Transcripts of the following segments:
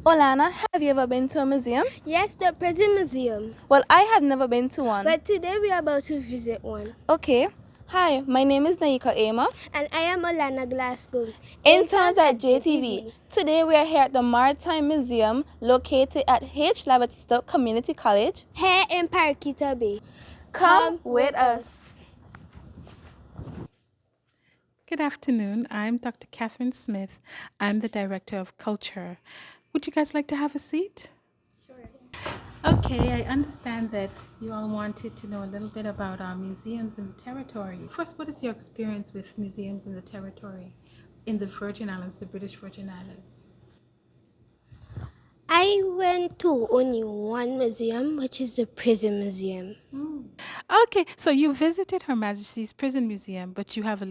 Olana, have you ever been to a museum? Yes, the Prison Museum. Well, I have never been to one. But today we are about to visit one. Okay. Hi, my name is Naika Ema. And I am Olana Glasgow. Interns at JTV. Today we are here at the Maritime Museum located at H. Labatista Community College. Here in Paraquita Bay. Come with us. Good afternoon. I'm Dr. Catherine Smith. I'm the Director of Culture. Would you guys like to have a seat? Sure. Okay, I understand that you all wanted to know a little bit about our museums in the territory. First, what is your experience with museums in the territory, in the Virgin Islands, the British Virgin Islands? I went to only one museum, which is the Prison Museum. Okay, so you visited Her Majesty's Prison Museum, but you have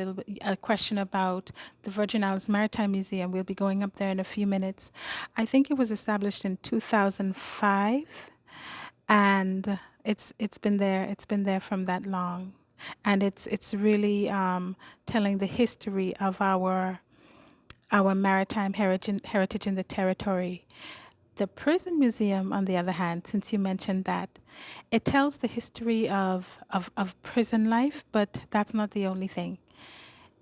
a question about the Virgin Islands Maritime Museum. We'll be going up there in a few minutes. I think it was established in 2005, and it's been there. It's been there from that long, and it's really telling the history of our maritime heritage in the territory. The Prison Museum, on the other hand, since you mentioned that, it tells the history of prison life, but that's not the only thing.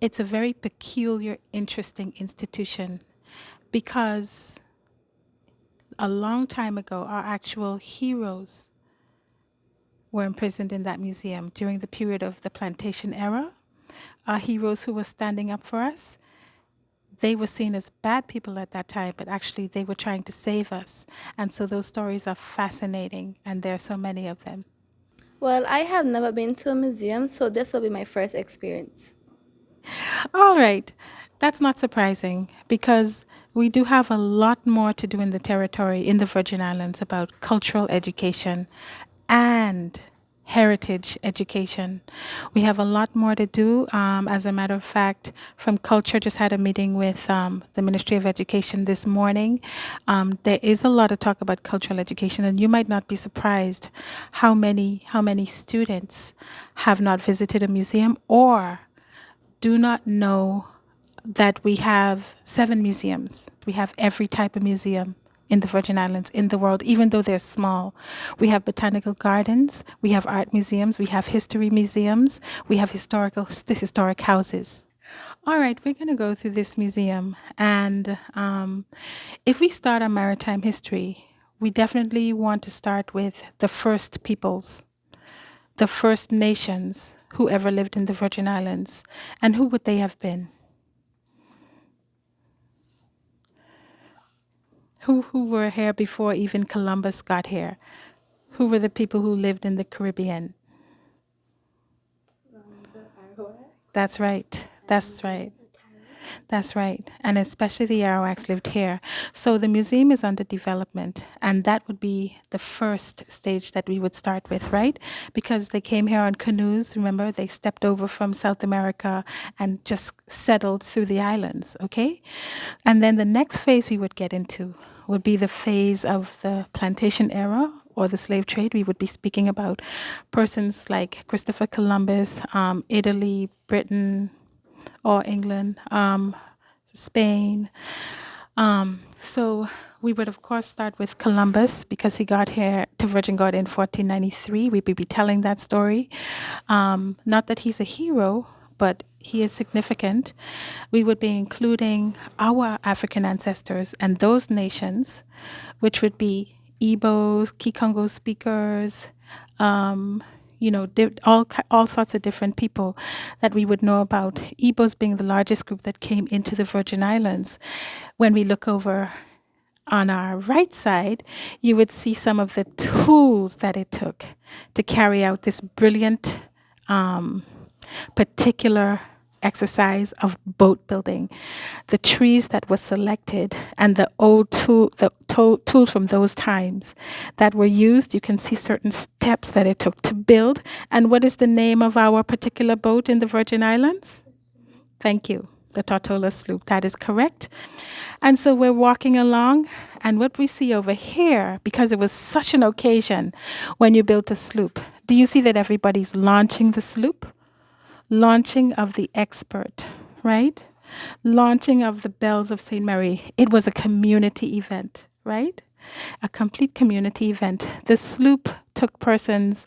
It's a very peculiar, interesting institution because a long time ago, our actual heroes were imprisoned in that museum during the period of the plantation era. Our heroes who were standing up for us, they were seen as bad people at that time, but actually they were trying to save us. And so those stories are fascinating, and there are so many of them. Well, I have never been to a museum, so this will be my first experience. All right. That's not surprising because we do have a lot more to do in the territory, in the Virgin Islands, about cultural education and heritage education. We have a lot more to do. As a matter of fact, from culture, just had a meeting with the Ministry of Education this morning. There is a lot of talk about cultural education, and you might not be surprised how many students have not visited a museum or do not know that we have 7 museums. We have every type of museum in the Virgin Islands, in the world, even though they're small. We have botanical gardens, we have art museums, we have history museums, we have historic houses. All right, we're going to go through this museum. And if we start on maritime history, we definitely want to start with the first peoples, the First Nations who ever lived in the Virgin Islands. And who would they have been? Who were here before even Columbus got here? Who were the people who lived in the Caribbean? That's right. That's right. That's right. And especially the Arawaks lived here. So the museum is under development, and that would be the first stage that we would start with, right? Because they came here on canoes. Remember, they stepped over from South America and just settled through the islands, okay? And then the next phase we would get into would be the phase of the plantation era or the slave trade. We would be speaking about persons like Christopher Columbus, Italy, Britain, or England, Spain. So we would, of course, start with Columbus because he got here to Virgin Gorda in 1493. We would be telling that story. Not that he's a hero, but he is significant. We would be including our African ancestors and those nations, which would be Igbos, Kikongo speakers, all sorts of different people that we would know about. Igbos being the largest group that came into the Virgin Islands. When we look over on our right side, you would see some of the tools that it took to carry out this brilliant particular exercise of boat building. The trees that were selected and the old tools from those times that were used, you can see certain steps that it took to build. And what is the name of our particular boat in the Virgin Islands? Thank you. The Tortola sloop. That is correct. And so we're walking along, and what we see over here, because it was such an occasion when you built a sloop, do you see that everybody's launching the sloop? Launching of the expert, right? Launching of the Bells of St. Mary. It was a community event. right? A complete community event. The sloop took persons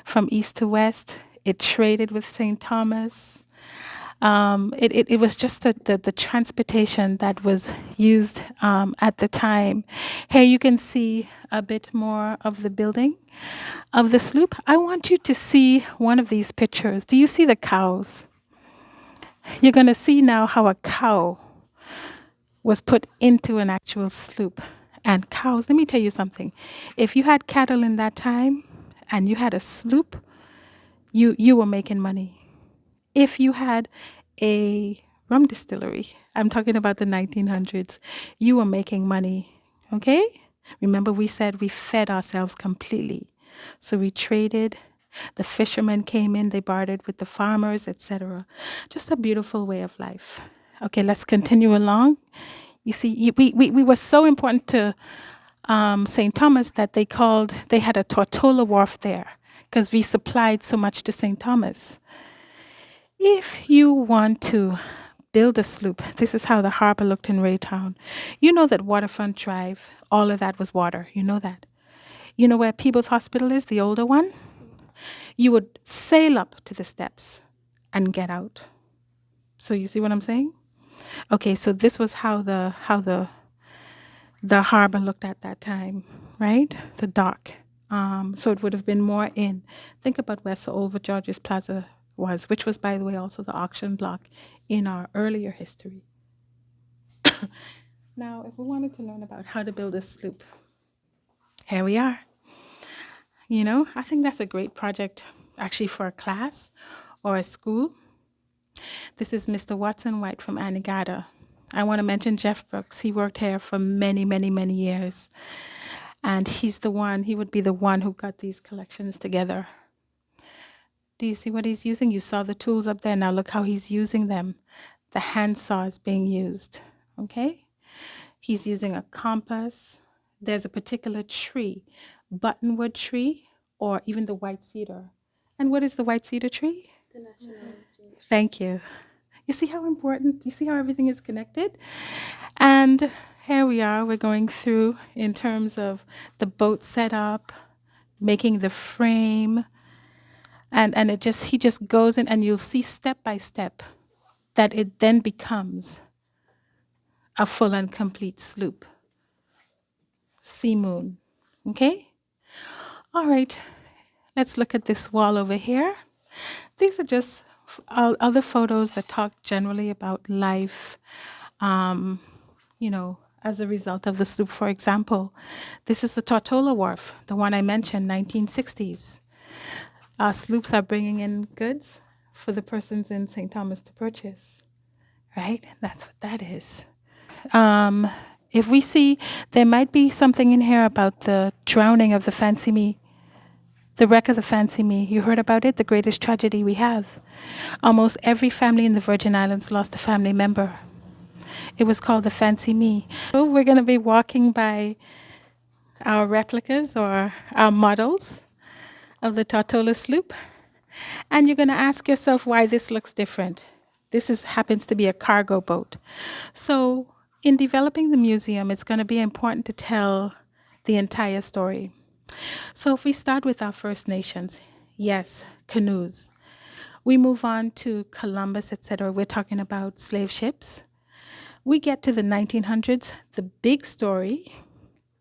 from east to west. It traded with St. Thomas. It was just the transportation that was used at the time. Here you can see a bit more of the building of the sloop. I want you to see one of these pictures. Do you see the cows? You're going to see now how a cow was put into an actual sloop. And cows, let me tell you something. If you had cattle in that time and you had a sloop, you were making money. If you had a rum distillery, I'm talking about the 1900s, you were making money. Okay? Remember, we said we fed ourselves completely. So we traded. The fishermen came in, they bartered with the farmers, etc. Just a beautiful way of life. Okay, let's continue along. You see, we were so important to St. Thomas that they had a Tortola wharf there because we supplied so much to St. Thomas. If you want to build a sloop, this is how the harbor looked in Raytown. You know that Waterfront Drive, all of that was water. You know that. You know where Peebles Hospital is, the older one? You would sail up to the steps and get out. So you see what I'm saying? Okay, so this was how the harbor looked at that time, right? The dock. So it would have been more in. Think about where Sir Oliver George's Plaza was, which was, by the way, also the auction block in our earlier history. Now, if we wanted to learn about how to build a sloop, here we are. You know, I think that's a great project actually for a class or a school. This is Mr. Watson White from Anegada. I want to mention Jeff Brooks. He worked here for many, many, many years. And he would be the one who got these collections together. Do you see what he's using? You saw the tools up there. Now look how he's using them. The handsaw is being used, okay? He's using a compass. There's a particular tree, buttonwood tree, or even the white cedar. And what is the white cedar tree? The national tree. Thank you. You see how important, you see how everything is connected? And here we are, we're going through in terms of the boat setup, making the frame, and he just goes in, and you'll see step by step that it then becomes a full and complete sloop. Sea Moon. Okay? All right. Let's look at this wall over here. These are just other photos that talk generally about life, as a result of the sloop. For example, this is the Tortola Wharf, the one I mentioned, 1960s. Sloops are bringing in goods for the persons in St. Thomas to purchase, right? That's what that is. If we see, there might be something in here about the drowning of the Fancy Me, the wreck of the Fancy Me. You heard about it? The greatest tragedy we have. Almost every family in the Virgin Islands lost a family member. It was called the Fancy Me. So we're going to be walking by our replicas or our models of the Tortola sloop. And you're going to ask yourself why this looks different. Happens to be a cargo boat. So in developing the museum, it's going to be important to tell the entire story. So if we start with our First Nations, yes, canoes. We move on to Columbus, etc. We're talking about slave ships. We get to the 1900s. The big story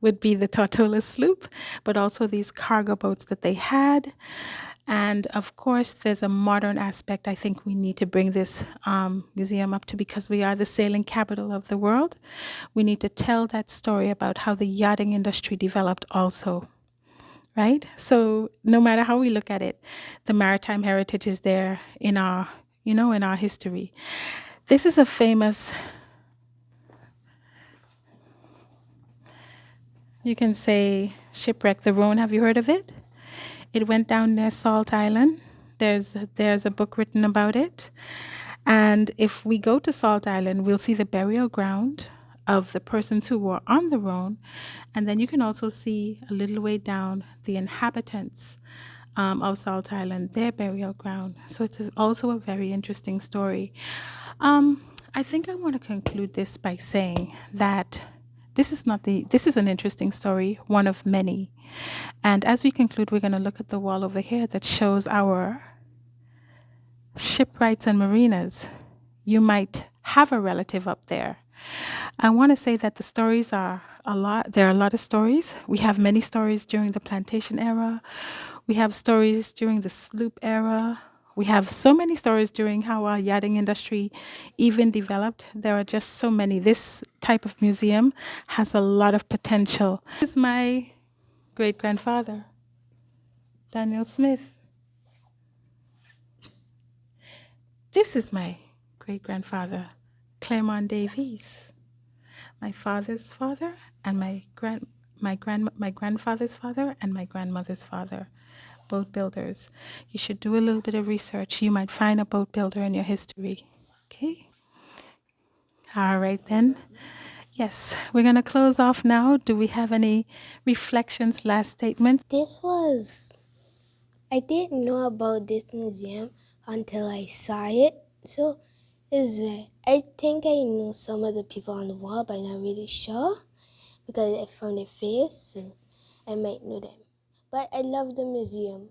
would be the Tortola sloop, but also these cargo boats that they had. And of course, there's a modern aspect I think we need to bring this museum up to, because we are the sailing capital of the world. We need to tell that story about how the yachting industry developed also, right? So no matter how we look at it, the maritime heritage is there in our history. This is a famous, you can say, shipwreck, the Rhone. Have you heard of it? It went down near Salt Island. There's a book written about it. And if we go to Salt Island, we'll see the burial ground of the persons who were on the Rhone. And then you can also see a little way down the inhabitants of Salt Island, their burial ground. So it's also a very interesting story. I think I want to conclude this by saying that This is an interesting story, one of many. And as we conclude, we're going to look at the wall over here that shows our shipwrights and marinas. You might have a relative up there. I want to say that the stories are a lot. There are a lot of stories. We have many stories during the plantation era. We have stories during the sloop era. We have so many stories during how our yachting industry even developed. There are just so many. This type of museum has a lot of potential. This is my great-grandfather, Daniel Smith. This is my great-grandfather, Claremont Davies. My father's father and my grandfather's father and my grandmother's father, boat builders. You should do a little bit of research. You might find a boat builder in your history. Okay? All right then. Yes, we're going to close off now. Do we have any reflections, last statements? I didn't know about this museum until I saw it. So I think I know some of the people on the wall, but I'm not really sure because from their face, so I might know them. But I love the museum.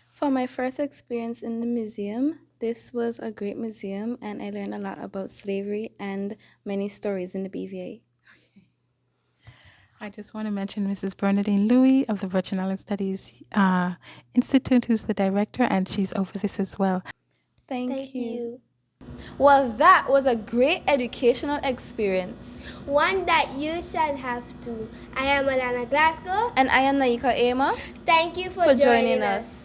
For my first experience in the museum, this was a great museum and I learned a lot about slavery and many stories in the BVA. I just want to mention Mrs. Bernadine Louis of the Virgin Island Studies Institute, who's the director, and she's over this as well. Thank you. Well, that was a great educational experience. One that you shall have to. I am Alana Glasgow. And I am Naika Ema. Thank you for joining us.